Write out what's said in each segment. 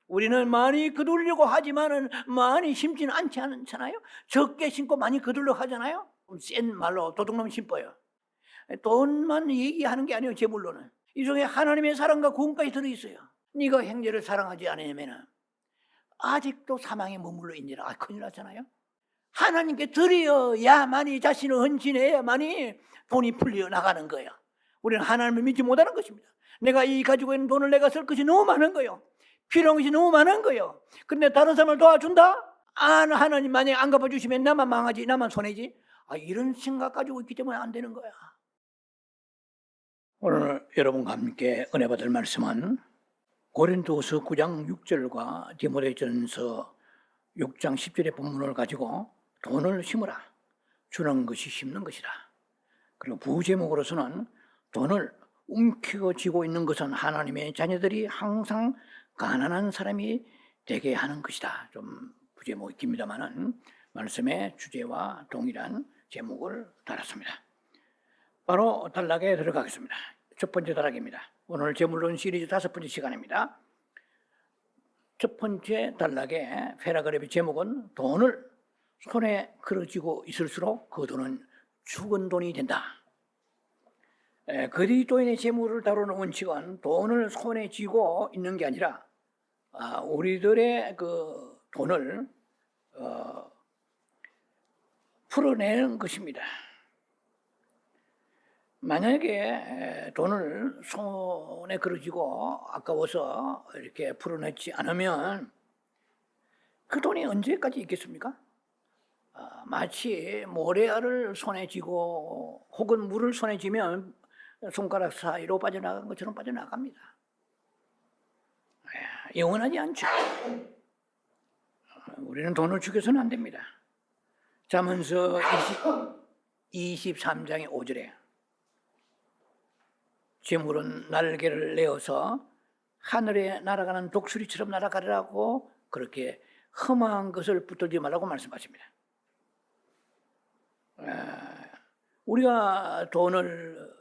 우리는 많이 거두려고 하지만은 많이 심지는 않지 않잖아요. 적게 심고 많이 거두려고 하잖아요. 센 말로 도둑놈 심어요. 돈만 얘기하는 게 아니에요. 제물로는 이 중에 하나님의 사랑과 구원까지 들어있어요. 네가 형제를 사랑하지 않으면 아직도 사망에 머물러 있니라. 큰일 나잖아요. 하나님께 드려야만이 자신을 헌신해야만이 돈이 풀려 나가는 거예요. 우리는 하나님을 믿지 못하는 것입니다. 내가 이 가지고 있는 돈을 내가 쓸 것이 너무 많은 거예요. 필요한 것이 너무 많은 거예요. 그런데 다른 사람을 도와준다? 하나님 만약에 안 갚아주시면 나만 망하지, 나만 손해지. 이런 생각 가지고 있기 때문에 안 되는 거야. 오늘 여러분과 함께 은혜 받을 말씀은 고린도서 9장 6절과 디모데전서 6장 10절의 본문을 가지고 돈을 심으라. 주는 것이 심는 것이다. 그리고 부제목으로서는 돈을 움켜쥐고 있는 것은 하나님의 자녀들이 항상 가난한 사람이 되게 하는 것이다. 좀 부제목이 깁니다마는 말씀의 주제와 동일한 제목을 달았습니다. 바로 단락에 들어가겠습니다. 첫 번째 단락입니다. 오늘 제물론 시리즈 5번째 시간입니다. 첫 번째 단락의 패러그래프 제목은 돈을 손에 걸어쥐고 있을수록 그 돈은 죽은 돈이 된다. 그리스도인의 재물을 다루는 원칙은 돈을 손에 쥐고 있는 게 아니라 우리들의 그 돈을 풀어내는 것입니다. 만약에 돈을 손에 걸어쥐고 아까워서 이렇게 풀어내지 않으면 그 돈이 언제까지 있겠습니까? 마치 모래알을 손에 쥐고 혹은 물을 손에 쥐면 손가락 사이로 빠져나간 것처럼 빠져나갑니다. 영원하지 않죠. 우리는 돈을 죽여서는 안 됩니다. 잠언서 23장의 5절에 재물은 날개를 내어서 하늘에 날아가는 독수리처럼 날아가라고 그렇게 험한 것을 붙들지 말라고 말씀하십니다. 우리가 돈을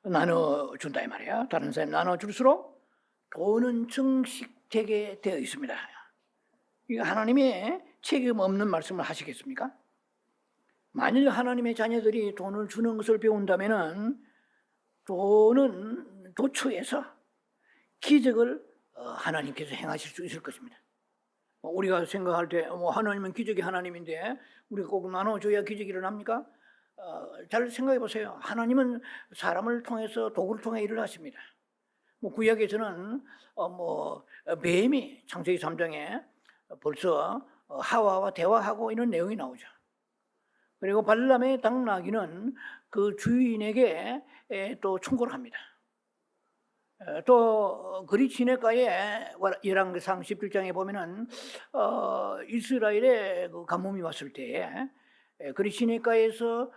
나눠준다 이 말이야. 다른 사람 나눠줄수록 돈은 증식되게 되어 있습니다. 이거 하나님의 책임 없는 말씀을 하시겠습니까? 만일 하나님의 자녀들이 돈을 주는 것을 배운다면은 돈은 도처에서 기적을 하나님께서 행하실 수 있을 것입니다. 우리가 생각할 때 하나님은 기적의 하나님인데 우리가 꼭 나눠줘야 기적이 일어납니까? 잘 생각해 보세요. 하나님은 사람을 통해서 도구를 통해 일을 하십니다. 구약에서는 뱀이 창세기 3장에 벌써 하와와 대화하고 이런 내용이 나오죠. 그리고 발람의 당나귀는 그 주인에게 또 충고를 합니다. 또 그리 시내가에 열왕기상 17장에 보면은 이스라엘에 그 가뭄이 왔을 때에 그리 시내가에서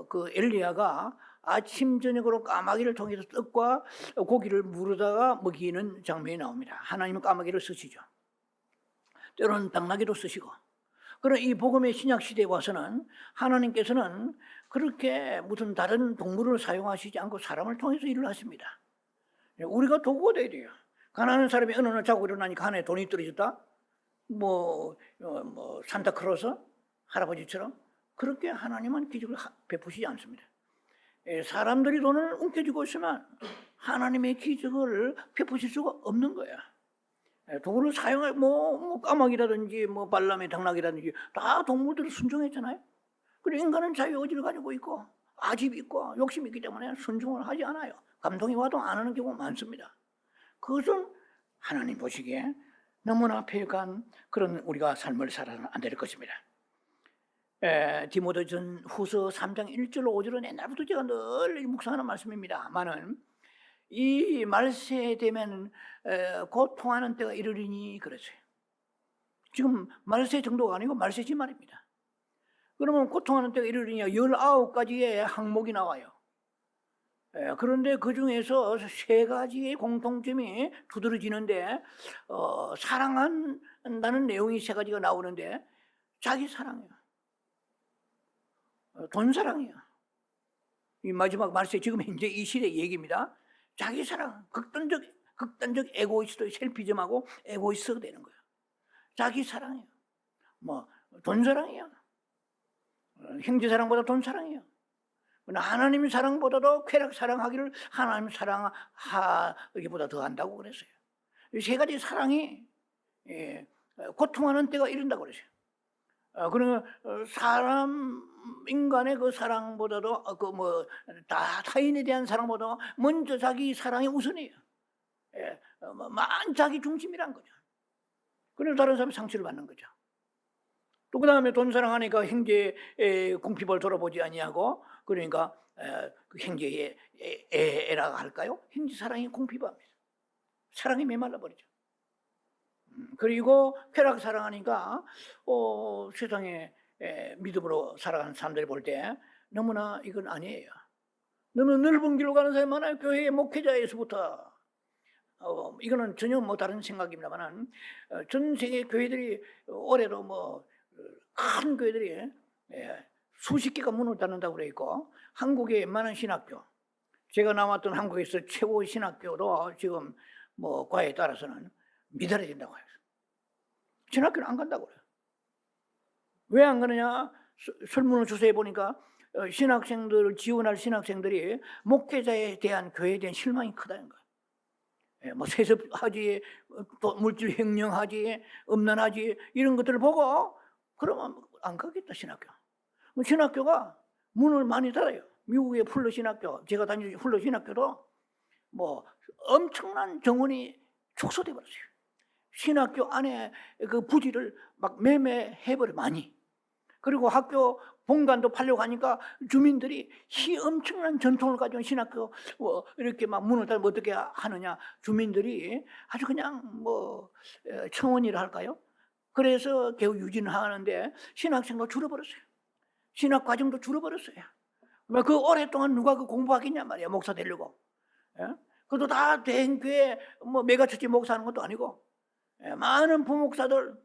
그 엘리야가 아침 저녁으로 까마귀를 통해서 떡과 고기를 물어다가 먹이는 장면이 나옵니다. 하나님은 까마귀를 쓰시죠. 때로는 당나귀도 쓰시고. 그런 이 복음의 신약 시대에 와서는 하나님께서는 그렇게 무슨 다른 동물을 사용하시지 않고 사람을 통해서 일을 하십니다. 우리가 도구가 돼야 돼요. 가난한 사람이 어느 날 자고 일어나니까 하나에 돈이 떨어졌다? 산타크로스 할아버지처럼 그렇게 하나님은 기적을 베푸시지 않습니다. 사람들이 돈을 움켜쥐고 있으면 하나님의 기적을 베푸실 수가 없는 거야. 도구를 사용할 까마귀라든지 발람의 당나귀라든지 다 동물들을 순종했잖아요. 그리고 인간은 자유 의지를 가지고 있고 아집이 있고 욕심이 있기 때문에 순종을 하지 않아요. 감동이 와도 안 하는 경우가 많습니다. 그것은 하나님 보시기에 너무나 폐역한 그런 우리가 삶을 살아서는 안 될 것입니다. 디모데전 후서 3장 1절로 5절은 옛날부터 제가 늘 묵상하는 말씀입니다만은 이 말세에 되면 고통하는 때가 이르리니 그랬어요. 지금 말세 정도가 아니고 말세지 말입니다. 그러면 고통하는 때가 이르리니 19가지의 항목이 나와요. 그런데 그 중에서 3가지의 공통점이 두드러지는데 사랑한다는 내용이 3가지가 나오는데 자기 사랑이에요. 돈 사랑이에요. 이 마지막 말세 지금 현재 이 시대 얘기입니다. 자기 사랑, 극단적 에고이스트, 셀피즘하고 에고이스트가 되는 거예요. 자기 사랑이에요. 뭐 돈 사랑이에요. 형제 사랑보다 돈 사랑이에요. 하나님 사랑보다도 쾌락 사랑하기를 하나님 사랑하기보다 더 한다고 그랬어요. 이 세 가지 사랑이 고통하는 때가 이른다고 그랬어요. 그러면 인간의 그 사랑보다도 타인에 대한 사랑보다 먼저 자기 사랑이 우선이에요. 자기 중심이란 거죠. 그래서 다른 사람이 상처를 받는 거죠. 또 그 다음에 돈 사랑하니까 형제의 궁핍을 돌아보지 아니하고, 그러니까 그 형제의 애라고 할까요? 형제 사랑이 궁핍합니다. 사랑이 메말라 버리죠. 그리고 쾌락 사랑하니까 세상에 믿음으로 살아가는 사람들이 볼 때 너무나 이건 아니에요. 너무 넓은 길로 가는 사람이 많아요. 교회의 목회자에서부터. 이거는 전혀 다른 생각입니다만, 전 세계 교회들이 올해도 큰 교회들이 수십 개가 문을 닫는다고 그래 있고, 한국의 웬만한 신학교, 제가 나왔던 한국에서 최고 신학교도 지금 과에 따라서는 미달해진다고 해요. 신학교는 안 간다고 그래요. 왜 안 가느냐? 설문을 조사해 보니까 신학생들을 지원할 신학생들이 목회자에 대한 교회에 대한 실망이 크다는 거예요. 세습하지, 또 물질 횡령하지, 음란하지, 이런 것들을 보고 그러면 안 가겠다, 신학교. 신학교가 문을 많이 닫아요. 미국의 풀러 신학교, 제가 다니는 풀러 신학교도 엄청난 정원이 축소돼 버렸어요. 신학교 안에 그 부지를 막 매매해버려, 많이. 그리고 학교 본관도 팔려고 하니까 주민들이 엄청난 전통을 가진 신학교 이렇게 막 문을 닫으면 어떻게 하느냐. 주민들이 아주 그냥 청원이라 할까요? 그래서 겨우 유진하는데 신학생도 줄어버렸어요. 신학 과정도 줄어버렸어요. 그 오랫동안 누가 그 공부하겠냐 말이야, 목사 되려고. 그것도 다 대형교회 메가처치 목사하는 것도 아니고, 많은 부목사들,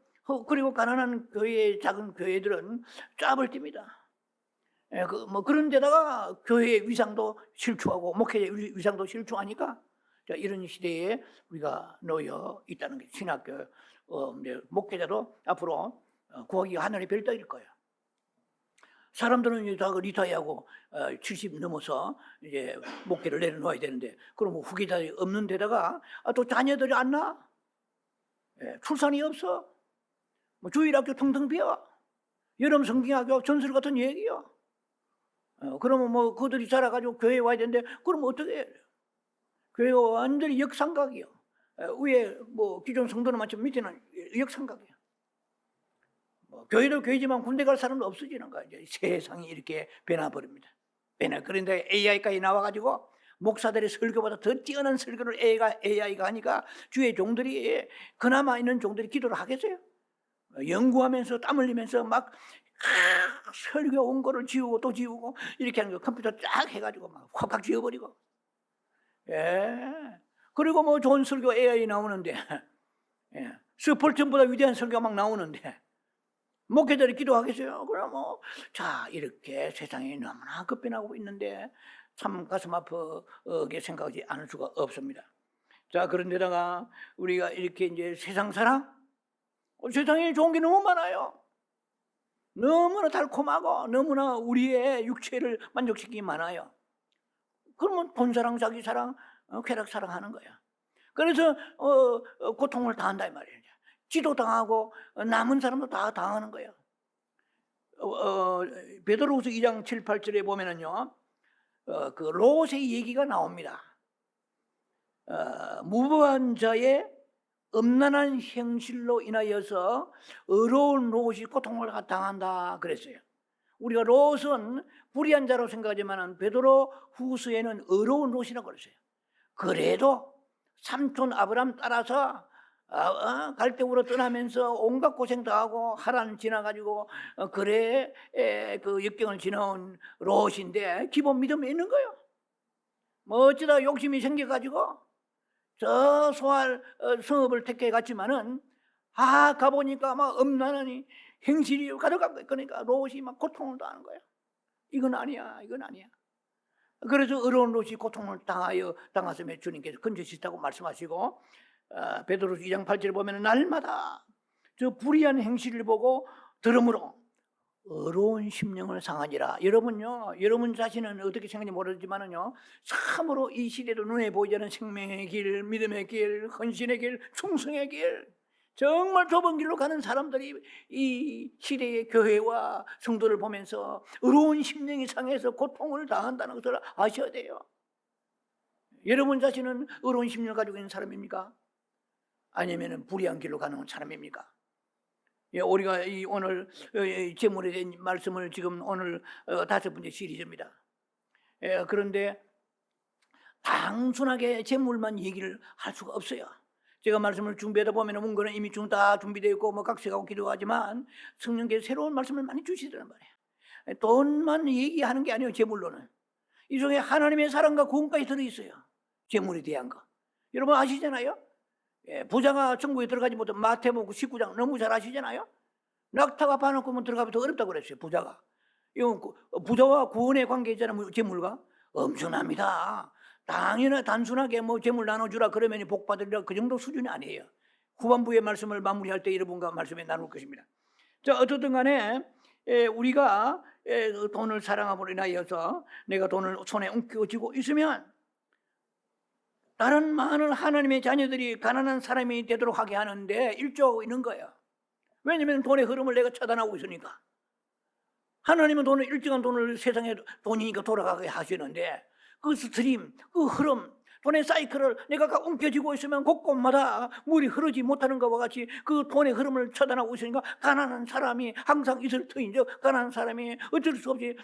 그리고 가난한 교회, 작은 교회들은 짭을 띱니다. 그런 데다가 교회의 위상도 실추하고 목회의 위상도 실추하니까 이런 시대에 우리가 놓여 있다는 게, 신학교 목회자도 앞으로 구하기가 하늘의 별따기일 거예요. 사람들은 이제 다 리타이어하고 70 넘어서 이제 목회를 내려놓아야 되는데, 그럼 후계자들이 없는 데다가 또 자녀들이 안 나? 출산이 없어? 주일학교 텅텅 비어? 여름 성경학교 전설 같은 얘기요. 그러면 그들이 자라가지고 교회에 와야 되는데, 그럼 어떻게 해요? 교회가 완전히 역삼각이요. 위에 기존 성도는 많지만 밑에는 역삼각이요. 교회도 교회지만 군대 갈 사람도 없어지는 거야. 이제 세상이 이렇게 변화버립니다. 그런데 AI까지 나와가지고 목사들의 설교보다 더 뛰어난 설교를 AI가 하니까 주의 종들이, 그나마 있는 종들이 기도를 하겠어요? 연구하면서 땀 흘리면서 막 설교 온 거를 지우고 또 지우고 이렇게 하는 거, 컴퓨터 쫙 해가지고 막 확 지워버리고. 그리고 좋은 설교 AI 나오는데, 스펄튼보다 위대한 설교가 막 나오는데 목회자들이 기도하겠어요? 그럼 이렇게 세상이 너무나 급변하고 있는데 참 가슴 아프게 생각하지 않을 수가 없습니다. 자, 그런데다가 우리가 이렇게 이제 세상 사랑, 세상에 좋은 게 너무 많아요. 너무나 달콤하고 너무나 우리의 육체를 만족시키기 많아요. 그러면 돈 사랑, 자기 사랑, 쾌락 사랑하는 거야. 그래서 고통을 당한다 이 말이에요. 지도당하고 남은 사람도 다 당하는 거예요. 베드로후서 2장 7, 8절에 보면은요, 그 롯의 얘기가 나옵니다. 무부한 자의 음란한 행실로 인하여서 어려운 롯이 고통을 당한다 그랬어요. 우리가 롯은 불의한 자로 생각하지만 베드로후서에는 어려운 롯이라고 그랬어요. 그래도 삼촌 아브람 따라서 갈대우로 떠나면서 온갖 고생도 하고 하란 지나가지고 그 역경을 지나온 롯인데 기본 믿음이 있는 거예요. 어쩌다 욕심이 생겨가지고 저 소알 성읍을 택해 갔지만은 가보니까 막 음란한 행실이 가득하고, 그러니까 롯이 막 고통을 당하는 거예요. 이건 아니야. 그래서 의로운 롯이 고통을 당하심에 주님께서 건져주시다고 말씀하시고, 베드로서 2장 8절에 보면 날마다 저 불의한 행실을 보고 들음으로 의로운 심령을 상하니라. 여러분요, 여러분 자신은 어떻게 생각하는지 모르지만은요, 참으로 이 시대도 눈에 보이지 않는 생명의 길, 믿음의 길, 헌신의 길, 충성의 길, 정말 좁은 길로 가는 사람들이 이 시대의 교회와 성도를 보면서 의로운 심령이 상해서 고통을 당한다는 것을 아셔야 돼요. 여러분 자신은 의로운 심령을 가지고 있는 사람입니까? 아니면 불의한 길로 가는 사람입니까? 우리가 오늘 제물에 대한 말씀을 지금 오늘 5번째 시리즈입니다. 그런데 단순하게 제물만 얘기를 할 수가 없어요. 제가 말씀을 준비하다 보면 원고는 이미 다 준비되어 있고 각색하고 기도하지만 성령께서 새로운 말씀을 많이 주시더란 말이에요. 돈만 얘기하는 게 아니에요. 제물로는 이 중에 하나님의 사랑과 구원까지 들어있어요. 제물에 대한 거 여러분 아시잖아요. 부자가 천국에 들어가지 못한 마태복음 19장 너무 잘 아시잖아요. 낙타가 바늘 굽으면 들어가면 더 어렵다고 그랬어요. 부자가. 부자와 구원의 관계 있잖아요. 제물과 엄청납니다. 단순하게 제물 나눠주라 그러면 복 받으리라 그 정도 수준이 아니에요. 후반부의 말씀을 마무리할 때 여러분과 말씀에 나눌 것입니다. 자, 어떻든 간에 우리가 돈을 사랑함으로 인하여서 내가 돈을 손에 얹혀쥐고 있으면 다른 많은 하나님의 자녀들이 가난한 사람이 되도록 하게 하는데 일조하고 있는 거예요. 왜냐하면 돈의 흐름을 내가 차단하고 있으니까. 하나님은 일정한 돈을 세상에 돈이니까 돌아가게 하시는데 그 스트림, 그 흐름, 돈의 사이클을 내가 옮겨지고 있으면 곳곳마다 물이 흐르지 못하는 것과 같이 그 돈의 흐름을 차단하고 있으니까 가난한 사람이 항상 있을 터인죠. 가난한 사람이 어쩔 수 없이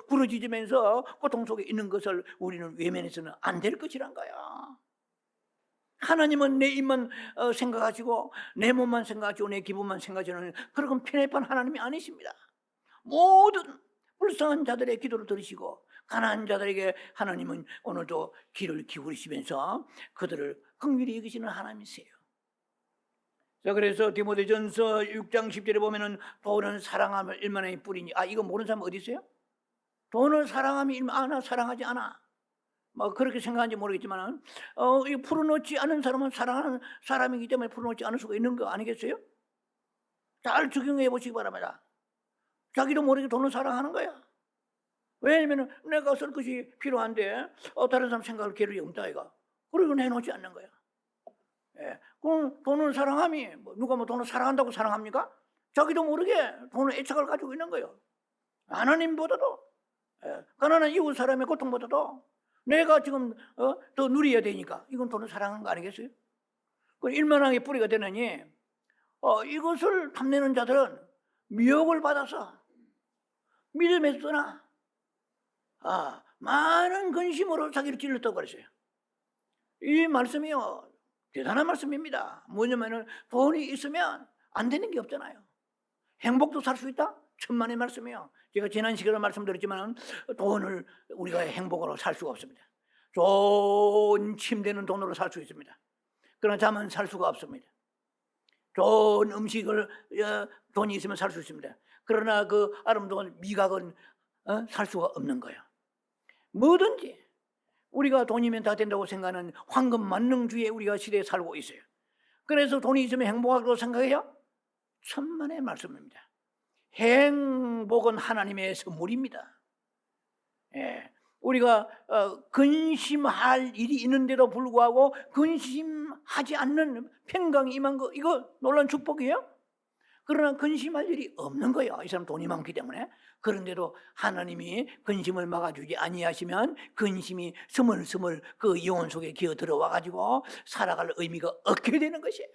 부러지면서 고통 속에 있는 것을 우리는 외면해서는 안 될 것이란 거야. 하나님은 내 입만 생각하시고 내 몸만 생각하시고 내 기분만 생각하시는 그런 편협한 하나님이 아니십니다. 모든 불쌍한 자들의 기도를 들으시고 가난한 자들에게 하나님은 오늘도 귀를 기울이시면서 그들을 긍휼히 여기시는 하나님이세요. 자, 그래서 디모데전서 6장 10절에 보면은 돈은 사랑함을 일만의 뿌리니 이거 모르는 사람 어디 있어요? 돈을 사랑함이 나 사랑하지 않아. 그렇게 생각하는지 모르겠지만 풀어놓지 않은 사람은 사랑하는 사람이기 때문에 풀어놓지 않을 수가 있는 거 아니겠어요? 잘 적용해 보시기 바랍니다. 자기도 모르게 돈을 사랑하는 거야. 왜냐면 내가 쓸 것이 필요한데 다른 사람 생각할 겨를이 없다 이가. 그리고 내놓지 않는 거야. 그럼 돈을 사랑함이 누가 돈을 사랑한다고 사랑합니까? 자기도 모르게 돈을 애착을 가지고 있는 거예요. 하나님보다도 가난한 이웃 사람의 고통보다도 내가 지금 더 누려야 되니까 이건 돈을 사랑하는 거 아니겠어요? 그 일만하게 뿌리가 되느니 이것을 탐내는 자들은 미혹을 받아서 믿음에서 떠나 많은 근심으로 자기를 찔렀다고 그랬어요. 이 말씀이요 대단한 말씀입니다. 뭐냐면은 돈이 있으면 안 되는 게 없잖아요. 행복도 살 수 있다? 천만의 말씀이에요. 제가 지난 시간에 말씀드렸지만 돈을 우리가 행복으로 살 수가 없습니다. 좋은 침대는 돈으로 살 수 있습니다. 그러나 잠은 살 수가 없습니다. 좋은 음식을 돈이 있으면 살 수 있습니다. 그러나 그 아름다운 미각은 살 수가 없는 거예요. 뭐든지 우리가 돈이면 다 된다고 생각하는 황금 만능주의에 우리가 시대에 살고 있어요. 그래서 돈이 있으면 행복하다고 생각해요? 천만의 말씀입니다. 행복은 하나님의 선물입니다. 우리가 근심할 일이 있는데도 불구하고 근심하지 않는 평강이 임한 거 이거 놀라운 축복이에요. 그러나 근심할 일이 없는 거예요. 이 사람 돈이 많기 때문에. 그런데도 하나님이 근심을 막아주지 아니하시면 근심이 스물스물 그 영혼 속에 기어 들어와 가지고 살아갈 의미가 없게 되는 것이에요.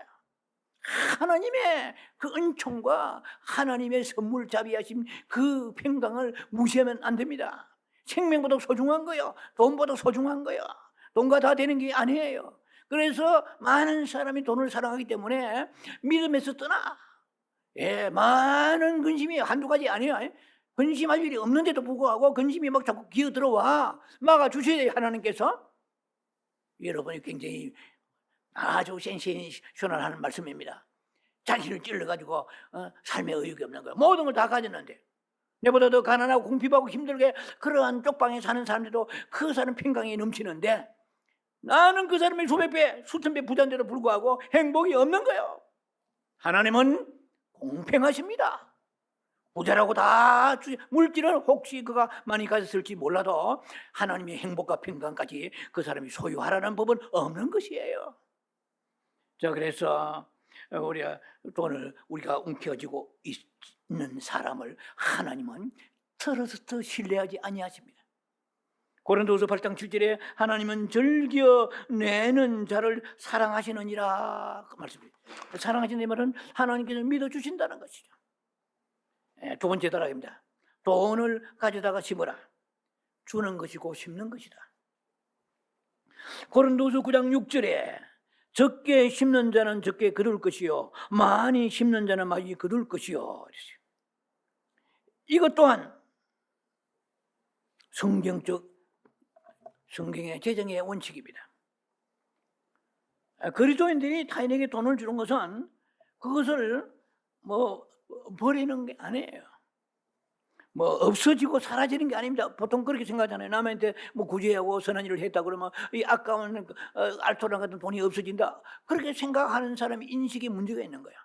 하나님의 그 은총과 하나님의 선물 자비하심 그 평강을 무시하면 안 됩니다. 생명보다 소중한 거요. 돈보다 소중한 거요. 돈과 다 되는 게 아니에요. 그래서 많은 사람이 돈을 사랑하기 때문에 믿음에서 떠나. 많은 근심이 한두 가지 아니에요. 근심할 일이 없는데도 불구하고 근심이 막 자꾸 기어 들어와 막아주셔야 돼요. 하나님께서. 여러분이 굉장히 아주 센세이셔널한 말씀입니다. 자신을 찔러가지고 삶에 의욕이 없는 거예요. 모든 걸 다 가졌는데 내보다 더 가난하고 궁핍하고 힘들게 그러한 쪽방에 사는 사람들도 그 사람 평강이 넘치는데 나는 그 사람의 수백 배, 수천 배 부자인데도 불구하고 행복이 없는 거예요. 하나님은 공평하십니다. 부자라고 다 물질을 혹시 그가 많이 가졌을지 몰라도 하나님의 행복과 평강까지 그 사람이 소유하라는 법은 없는 것이에요. 자, 그래서 돈을 우리가 움켜쥐고 있는 사람을 하나님은 트러스트 신뢰하지 아니하십니다. 고린도후서 8장 7절에 하나님은 즐겨 내는 자를 사랑하시느니라 그 말씀입니다. 사랑하시는 말은 하나님께서 믿어주신다는 것이죠. 두 번째 단락입니다. 돈을 가져다가 심어라. 주는 것이고 심는 것이다. 고린도후서 9장 6절에 적게 심는 자는 적게 거둘 것이요 많이 심는 자는 많이 거둘 것이요. 이것 또한 성경의 재정의 원칙입니다. 그리스도인들이 타인에게 돈을 주는 것은 그것을 버리는 게 아니에요. 없어지고 사라지는 게 아닙니다. 보통 그렇게 생각하잖아요. 남한테 구제하고 선한 일을 했다 그러면 이 아까운 알토란 같은 돈이 없어진다. 그렇게 생각하는 사람이 인식에 문제가 있는 거야.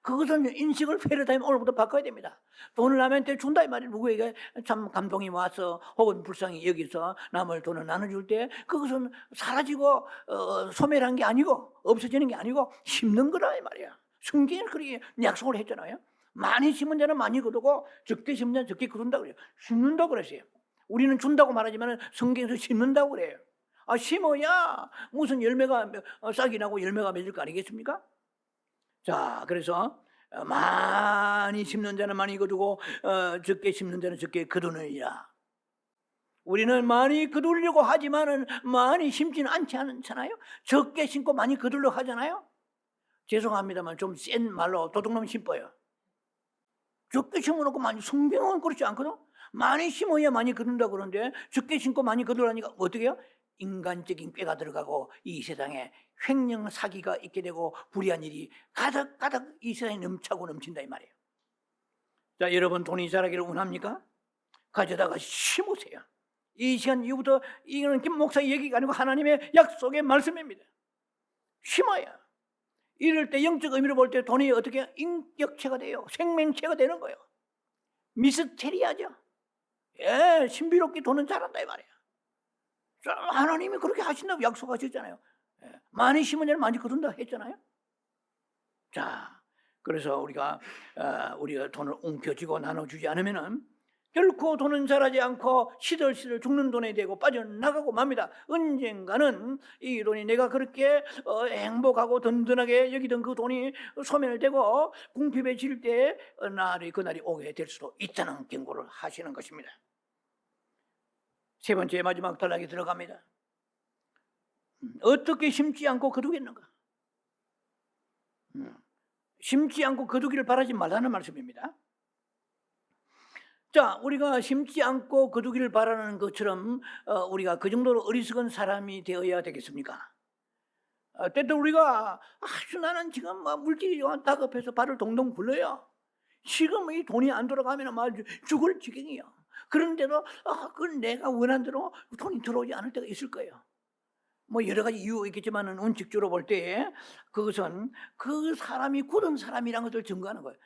그것은 인식을 패러다임 오늘부터 바꿔야 됩니다. 돈을 남한테 준다 이 말이에요. 누구에게 참 감동이 와서 혹은 불쌍히 여기서 남을 돈을 나눠줄 때 그것은 사라지고 소멸한 게 아니고 없어지는 게 아니고 심는 거라 이 말이야. 성경에 그렇게 약속을 했잖아요. 많이 심은 자는 많이 거두고 적게 심은 자는 적게 거둔다고 그래요. 심는다고 그랬어요. 우리는 준다고 말하지만 성경에서 심는다고 그래요. 심어야 무슨 열매가 싹이 나고 열매가 맺을 거 아니겠습니까? 자, 그래서 많이 심는 자는 많이 거두고 적게 심는 자는 적게 거두느니라. 우리는 많이 거두려고 하지만은 많이 심지는 않지 않잖아요. 적게 심고 많이 거두려고 하잖아요. 죄송합니다만 좀 센 말로 도둑놈 심어요. 적게 심어놓고 많이, 성경은 그렇지 않거든. 많이 심어야 많이 거둔다 그러는데 적게 심고 많이 거두라니까 어떻게 해요? 인간적인 꾀가 들어가고 이 세상에 횡령 사기가 있게 되고 불의한 일이 가득가득 이 세상에 넘차고 넘친다 이 말이에요. 자, 여러분 돈이 자라기를 원합니까? 가져다가 심으세요. 이 시간 이후부터 이거는 김 목사의 얘기가 아니고 하나님의 약속의 말씀입니다. 심어야. 이럴 때 영적 의미로 볼 때 돈이 어떻게 인격체가 돼요. 생명체가 되는 거예요. 미스테리아죠. 신비롭게 돈은 자란다 이 말이야. 하나님이 그렇게 하신다고 약속하셨잖아요. 많이 심은 자는 많이 거둔다 했잖아요. 자, 그래서 우리가 돈을 움켜쥐고 나눠주지 않으면은 결코 돈은 자라지 않고 시들시들 죽는 돈이 되고 빠져나가고 맙니다. 언젠가는 이 돈이 내가 그렇게 행복하고 든든하게 여기던 그 돈이 소멸되고 궁핍해질 때 그날이 오게 될 수도 있다는 경고를 하시는 것입니다. 세 번째 마지막 단락에 들어갑니다. 어떻게 심지 않고 거두겠는가? 심지 않고 거두기를 바라지 말라는 말씀입니다. 자, 우리가 심지 않고 거두기를 바라는 것처럼 우리가 그 정도로 어리석은 사람이 되어야 되겠습니까? 때때로 우리가 나는 지금 물질이 다급해서 발을 동동 굴러요. 지금 이 돈이 안 돌아가면 죽을 지경이요. 그런데도 그건 내가 원한 대로 돈이 들어오지 않을 때가 있을 거예요. 여러 가지 이유가 있겠지만 원칙적으로 볼 때 그것은 그 사람이 굳은 사람이라는 것을 증거하는 거예요.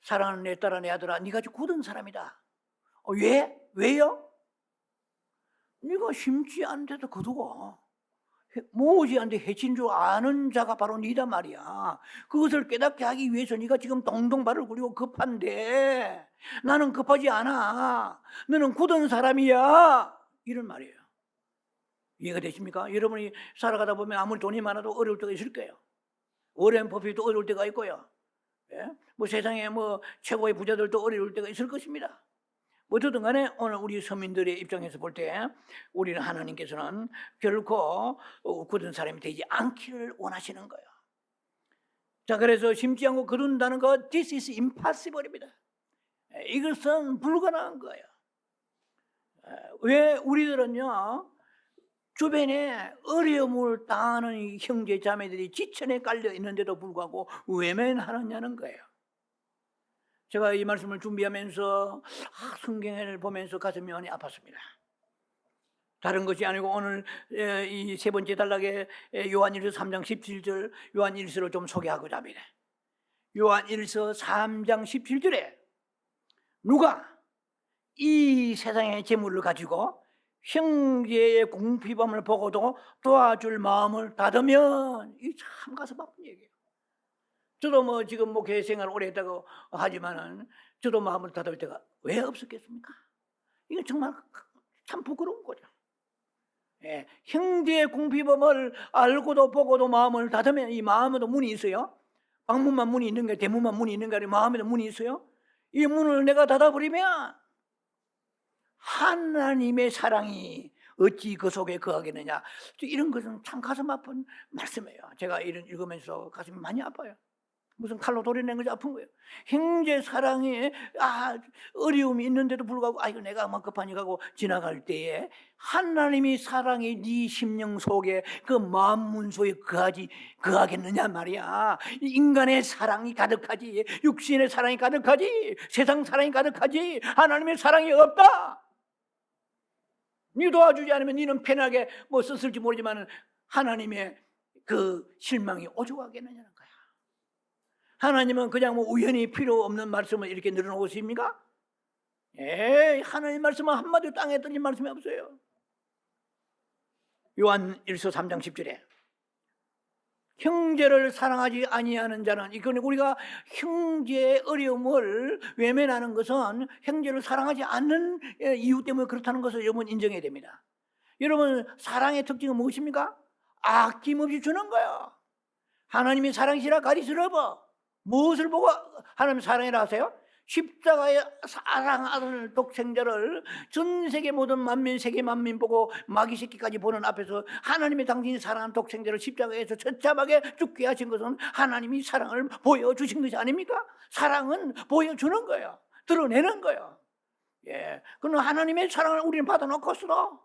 사랑하는 내 딸아 내 아들아 네가 아주 굳은 사람이다. 왜? 왜요? 네가 심지 않은데도 거두고 모으지 않는데 해친 줄 아는 자가 바로 네다 말이야. 그것을 깨닫게 하기 위해서 네가 지금 동동 발을 굴리고 급한데 나는 급하지 않아. 너는 굳은 사람이야. 이런 말이에요. 이해가 되십니까? 여러분이 살아가다 보면 아무리 돈이 많아도 어려울 때가 있을 거예요. 워렌 버핏도 어려울 때가 있고요. 세상에 최고의 부자들도 어려울 때가 있을 것입니다. 어쨌든 간에 오늘 우리 서민들의 입장에서 볼 때 우리는 하나님께서는 결코 굳은 사람이 되지 않기를 원하시는 거예요. 자, 그래서 심지 않고 거둔다는 것, this is impossible입니다. 이것은 불가능한 거예요. 왜 우리들은요, 주변에 어려움을 당하는 형제 자매들이 지천에 깔려 있는데도 불구하고 외면하느냐는 거예요. 제가 이 말씀을 준비하면서 성경을 보면서 가슴이 많이 아팠습니다. 다른 것이 아니고 오늘 이 세 번째 단락에 요한일서 3장 17절 요한일서를 좀 소개하고자 합니다. 요한일서 3장 17절에 누가 이 세상의 재물을 가지고 형제의 궁핍함을 보고도 도와줄 마음을 닫으면 이 참 가슴 아픈 얘기예요. 저도 뭐 지금 목회 생활 오래 했다고 하지만은 저도 마음을 닫을 때가 왜 없었겠습니까? 이건 정말 참 부끄러운 거죠. 예, 형제의 궁핍함을 알고도 보고도 마음을 닫으면 이 마음에도 문이 있어요. 방문만 문이 있는 게 대문만 문이 있는 게 아니라 마음에도 문이 있어요. 이 문을 내가 닫아버리면 하나님의 사랑이 어찌 그 속에 거하겠느냐. 이런 것은 참 가슴 아픈 말씀이에요. 제가 이런 읽으면서 가슴이 많이 아파요. 무슨 칼로 도려낸 것이 아픈 거예요. 형제 사랑에 어려움이 있는데도 불구하고 이거 내가 막 급하니까 하고 지나갈 때에 하나님이 사랑이 네 심령 속에 그 마음 문소에 거하겠느냐 말이야. 인간의 사랑이 가득하지, 육신의 사랑이 가득하지, 세상 사랑이 가득하지 하나님의 사랑이 없다. 네 도와주지 않으면 너는 편하게 뭐 썼을지 모르지만 하나님의 그 실망이 오죽하겠느냐는 거야. 하나님은 그냥 뭐 우연히 필요 없는 말씀을 이렇게 늘어놓으십니까? 하나님 말씀은 한마디 땅에 떨어진 말씀이 없어요. 요한일서 3장 10절에 형제를 사랑하지 아니하는 자는, 이건 우리가 형제의 어려움을 외면하는 것은 형제를 사랑하지 않는 이유 때문에 그렇다는 것을 여러분 인정해야 됩니다. 여러분 사랑의 특징은 무엇입니까? 아낌없이 주는 거예요. 하나님이 사랑이시라 가리스러버. 무엇을 보고 하나님 사랑이라 하세요? 십자가의 사랑하는 독생자를 전 세계 모든 만민 세계 만민 보고 마귀 새끼까지 보는 앞에서 하나님이 당신이 사랑하는 독생자를 십자가에서 처참하게 죽게 하신 것은 하나님이 사랑을 보여주신 것이 아닙니까? 사랑은 보여주는 거예요. 드러내는 거예요. 그럼 하나님의 사랑을 우리는 받아놓고서도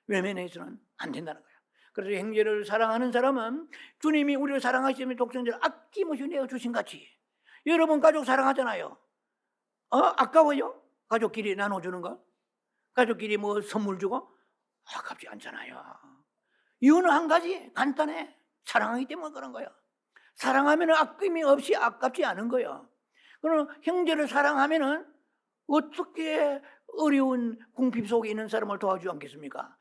외면해서는 안 된다는 거예요. 그래서 형제를 사랑하는 사람은 주님이 우리를 사랑하시면 독생자를 아낌없이 내어주신 같이, 여러분 가족 사랑하잖아요. 아까워요? 가족끼리 나눠주는 거? 가족끼리 뭐 선물 주고? 아깝지 않잖아요. 이유는 한 가지 간단해. 사랑하기 때문에 그런 거예요. 사랑하면 아낌이 없이 아깝지 않은 거예요. 그럼 형제를 사랑하면은 어떻게 어려운 궁핍 속에 있는 사람을 도와주지 않겠습니까?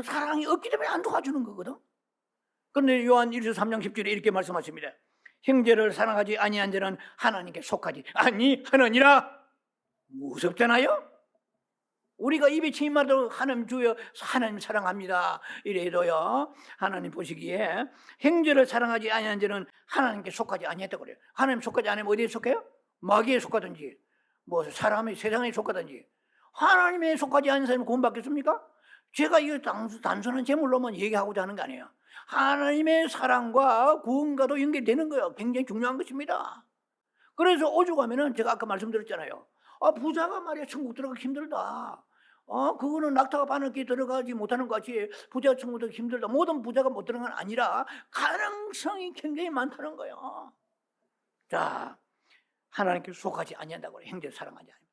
사랑이 없기 때문에 안 도와주는 거거든. 그런데 요한 1서 3장 10절에 이렇게 말씀하십니다. 형제를 사랑하지 아니한 자는 하나님께 속하지 아니하느니라. 무섭잖아요. 우리가 입에 침마도 하나님 주여 하나님 사랑합니다 이래도요, 하나님 보시기에 형제를 사랑하지 아니한 자는 하나님께 속하지 아니했다고 그래요. 하나님 속하지 않으면 어디에 속해요? 마귀에 속하든지 뭐 사람의 세상에 속하든지. 하나님에 속하지 않은 사람이 구원받겠습니까? 제가 이 단순한 제물로만 얘기하고자 하는 게 아니에요. 하나님의 사랑과 구원과도 연결되는 거예요. 굉장히 중요한 것입니다. 그래서 오죽하면은 제가 아까 말씀드렸잖아요. 부자가 말이야 천국 들어가기 힘들다. 그거는 낙타가 바늘길 들어가지 못하는 것 같이 부자가 천국 들어가기 힘들다. 모든 부자가 못 들어가는 건 아니라 가능성이 굉장히 많다는 거예요. 자, 하나님께 속하지 아니한다고 그래요. 형제를 사랑하지 않아요.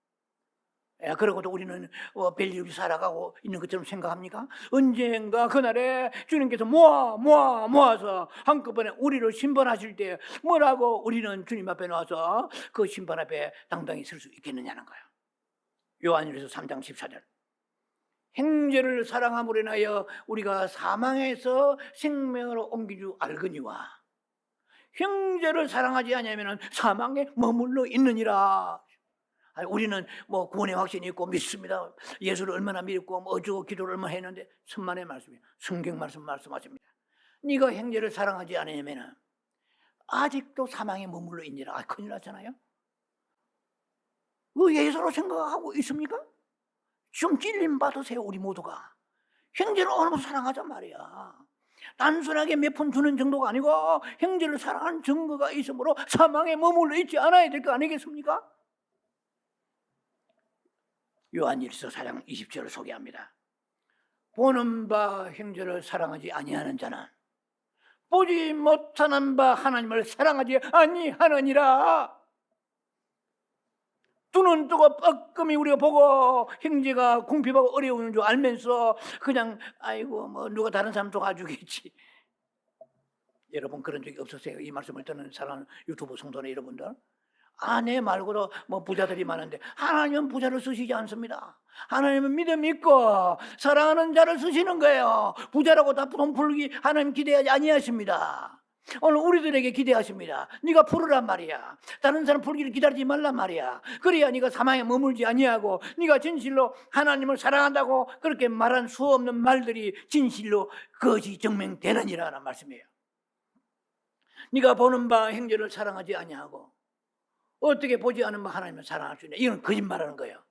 그러고도 우리는 별일이 살아가고 있는 것처럼 생각합니까? 언젠가 그날에 주님께서 모아서 한꺼번에 우리를 심판하실 때 뭐라고 우리는 주님 앞에 나와서 그 심판 앞에 당당히 설 수 있겠느냐는 거예요. 요한일서 3장 14절. 형제를 사랑함으로 인하여 우리가 사망에서 생명으로 옮긴 줄 알거니와 형제를 사랑하지 않으면 사망에 머물러 있느니라. 우리는 뭐 구원의 확신이 있고 믿습니다. 예수를 얼마나 믿고 어쩌고 기도를 얼마나 했는데 천만의 말씀이에요. 성경 말씀하십니다. 네가 형제를 사랑하지 않으면 아직도 사망에 머물러 있니라. 큰일 났잖아요. 그 예수로 생각하고 있습니까? 좀 찔림 받으세요. 우리 모두가 형제를 어느 정도 사랑하자 말이야. 단순하게 몇 푼 주는 정도가 아니고 형제를 사랑하는 증거가 있으므로 사망에 머물러 있지 않아야 될 거 아니겠습니까? 요한일서 4장 20절을 소개합니다. 보는 바 형제를 사랑하지 아니하는 자는 보지 못하는 바 하나님을 사랑하지 아니하느니라. 두 눈 뜨고 뻐끔히 우리가 보고 형제가 궁핍하고 어려운 줄 알면서 그냥 아이고 뭐 누가 다른 사람 도와주겠지. 여러분 그런 적이 없으세요? 이 말씀을 듣는 사랑하는 유튜브 성도나 여러분들, 아내 말고도 뭐 부자들이 많은데 하나님은 부자를 쓰시지 않습니다. 하나님은 믿음 있고 사랑하는 자를 쓰시는 거예요. 부자라고 다 돈 풀기 하나님 기대하지 아니하십니다. 오늘 우리들에게 기대하십니다. 네가 풀으란 말이야. 다른 사람 풀기를 기다리지 말란 말이야. 그래야 네가 사망에 머물지 아니하고 네가 진실로 하나님을 사랑한다고 그렇게 말한 수 없는 말들이 진실로 그것이 증명되느니라는 말씀이에요. 네가 보는 바 형제를 사랑하지 아니하고 어떻게 보지 않은 바 하나님을 사랑할 수 있냐. 이건 거짓말하는 거예요.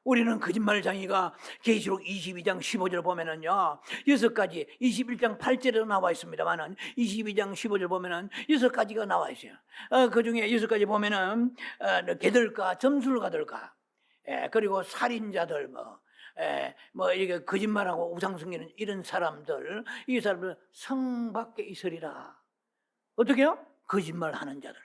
우리는 거짓말장이가 계시록 22장 15절 보면은요 6가지, 21장 8절에도 나와 있습니다만은 22장 15절 보면은 6가지가 나와 있어요. 그 중에 6가지 보면은 개들과 점술가들과 그리고 살인자들 뭐 이게 거짓말하고 우상 숨기는 이런 사람들, 이 사람들 성 밖에 있으리라. 어떻게요? 거짓말하는 자들.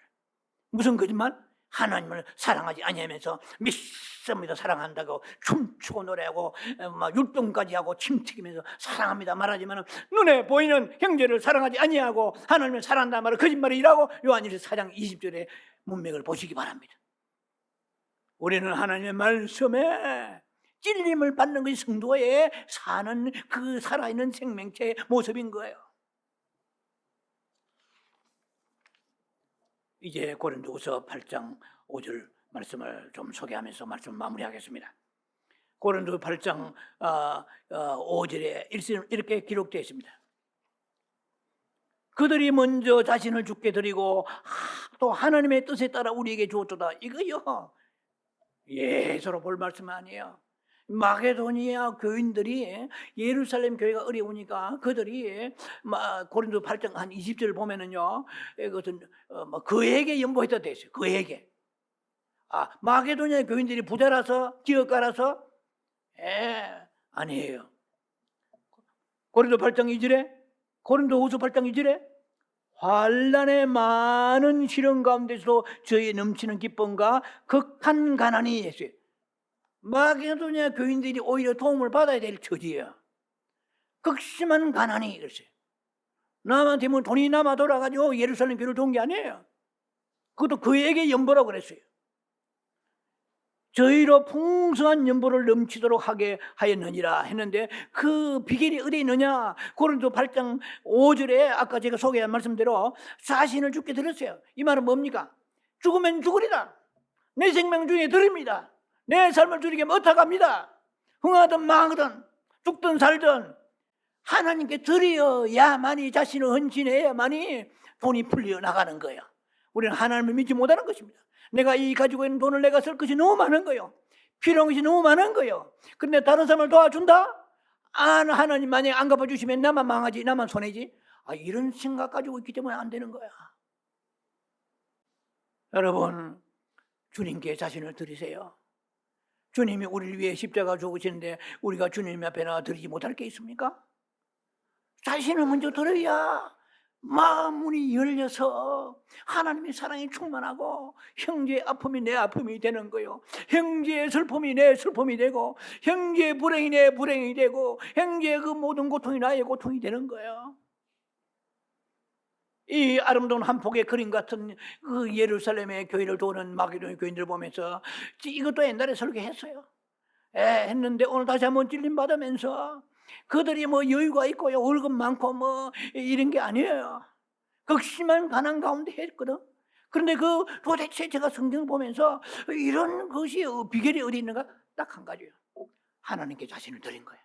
무슨 거짓말? 하나님을 사랑하지 아니하면서 믿습니다 사랑한다고 춤추고 노래하고 막 율동까지 하고 침튀기면서 사랑합니다 말하지만 눈에 보이는 형제를 사랑하지 아니하고 하나님을 사랑한다 말을 거짓말이라고 요한일서 4장 20절의 문맥을 보시기 바랍니다. 우리는 하나님의 말씀에 찔림을 받는 것이 성도의 사는 그 살아있는 생명체의 모습인 거예요. 이제 고린도후서 8장 5절 말씀을 좀 소개하면서 말씀을 마무리하겠습니다. 고린도 8장 5절에 이렇게 기록되어 있습니다. 그들이 먼저 자신을 주께 드리고 또 하나님의 뜻에 따라 우리에게 주었도다. 이거요 예서로 볼 말씀 아니에요. 마게도니아 교인들이 예루살렘 교회가 어려우니까 그들이 고린도 8장 한 20절 보면은요 이것은 그에게 연보했다 돼 있어요. 그에게. 마게도니아 교인들이 부자라서 기업가라서 아니에요. 고린도 8장 2절에 고린도후서 8장 2절에 환난의 많은 시련 가운데서도 저희 넘치는 기쁨과 극한 가난이 있어요. 마게도니아 교인들이 오히려 도움을 받아야 될 처지예요. 극심한 가난이 있어요. 남한테 뭐 돈이 남아 돌아가지고 예루살렘 교회를 도운 게 아니에요. 그것도 그에게 연보라고 그랬어요. 저희로 풍성한 연보를 넘치도록 하게 하였느니라 했는데 그 비결이 어디 있느냐? 고린도 8장 5절에 아까 제가 소개한 말씀대로 자신을 주께 드렸어요. 이 말은 뭡니까? 죽으면 죽으리라. 내 생명 중에 드립니다. 내 삶을 주님께 맡아갑니다. 흥하든 망하든 죽든 살든 하나님께 드려야만이 자신을 헌신해야만이 돈이 풀려 나가는 거예요. 우리는 하나님을 믿지 못하는 것입니다. 내가 이 가지고 있는 돈을 내가 쓸 것이 너무 많은 거예요. 필요한 것이 너무 많은 거예요. 그런데 다른 사람을 도와준다? 하나님 만약에 안 갚아주시면 나만 망하지, 나만 손해지. 이런 생각 가지고 있기 때문에 안 되는 거야. 여러분, 주님께 자신을 드리세요. 주님이 우리를 위해 십자가 죽으시는데 우리가 주님 앞에 나가 드리지 못할 게 있습니까? 자신을 먼저 드려야 마음문이 열려서 하나님의 사랑이 충만하고 형제의 아픔이 내 아픔이 되는 거예요. 형제의 슬픔이 내 슬픔이 되고 형제의 불행이 내 불행이 되고 형제의 그 모든 고통이 나의 고통이 되는 거예요. 이 아름다운 한 폭의 그림 같은 그 예루살렘의 교회를 도는 마게도냐 교인들 보면서 이것도 옛날에 설교했어요. 했는데 오늘 다시 한번 찔림 받으면서 그들이 뭐 여유가 있고 월급 많고 뭐 이런 게 아니에요. 극심한 가난 가운데 했거든. 그런데 그 도대체 제가 성경을 보면서 이런 것이 비결이 어디 있는가? 딱 한 가지예요. 하나님께 자신을 드린 거예요.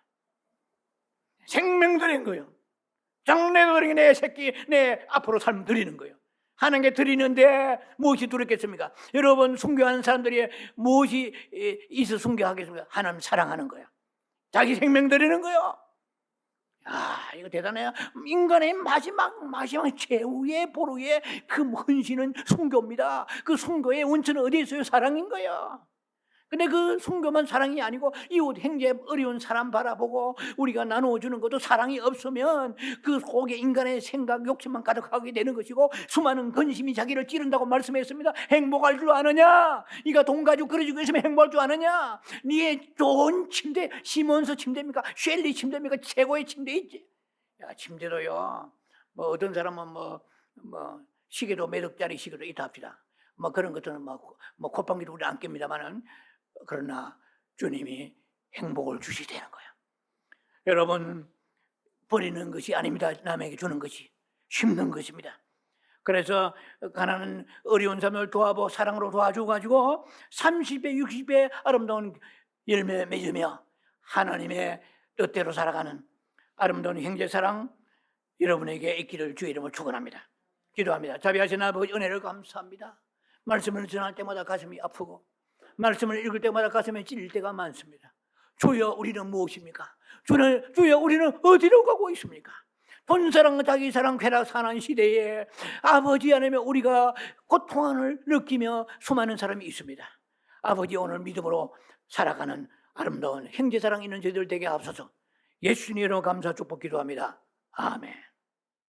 생명 드린 거예요. 장래 드린 내 새끼 내 앞으로 삶 드리는 거예요. 하나님께 드리는데 무엇이 두렵겠습니까? 여러분 순교하는 사람들이 무엇이 있어 순교하겠습니까? 하나님 사랑하는 거야. 자기 생명 드리는 거요. 이거 대단해요. 인간의 마지막 최후의 보루의 그 헌신은 순교입니다. 그 순교의 원천은 어디에 있어요? 사랑인 거예요. 근데 그 순교만 사랑이 아니고 이웃 형제 어려운 사람 바라보고 우리가 나누어주는 것도 사랑이 없으면 그 속에 인간의 생각 욕심만 가득하게 되는 것이고 수많은 근심이 자기를 찌른다고 말씀했습니다. 행복할 줄 아느냐? 네가 돈 가지고 그러지고 있으면 행복할 줄 아느냐? 네의 좋은 침대 시몬스 침대입니까? 셸리 침대입니까? 최고의 침대 있지. 야, 침대도요 뭐 어떤 사람은 뭐 시계도 몇 억짜리 시계도 있다 합시다. 뭐 그런 것들은 뭐 콧방귀도 우리 안 깹니다만은 그러나 주님이 행복을 주시되는 거야. 여러분, 버리는 것이 아닙니다. 남에게 주는 것이 심는 것입니다. 그래서 가난한 어려운 사람을 도와보고 사랑으로 도와줘가지고 30배 60배 아름다운 열매 맺으며 하나님의 뜻대로 살아가는 아름다운 형제사랑 여러분에게 있기를 주의 이름으로 축원합니다. 기도합니다. 자비하신 아버지 은혜를 감사합니다. 말씀을 전할 때마다 가슴이 아프고 말씀을 읽을 때마다 가슴에 찔릴 때가 많습니다. 주여 우리는 무엇입니까? 주여 우리는 어디로 가고 있습니까? 본사랑 자기 사랑 쾌락 사는 시대에 아버지 안에면 우리가 고통을 느끼며 수많은 사람이 있습니다. 아버지 오늘 믿음으로 살아가는 아름다운 형제사랑 있는 저희들 되게 앞서서 예수님 이름으로 감사 축복 기도합니다. 아멘.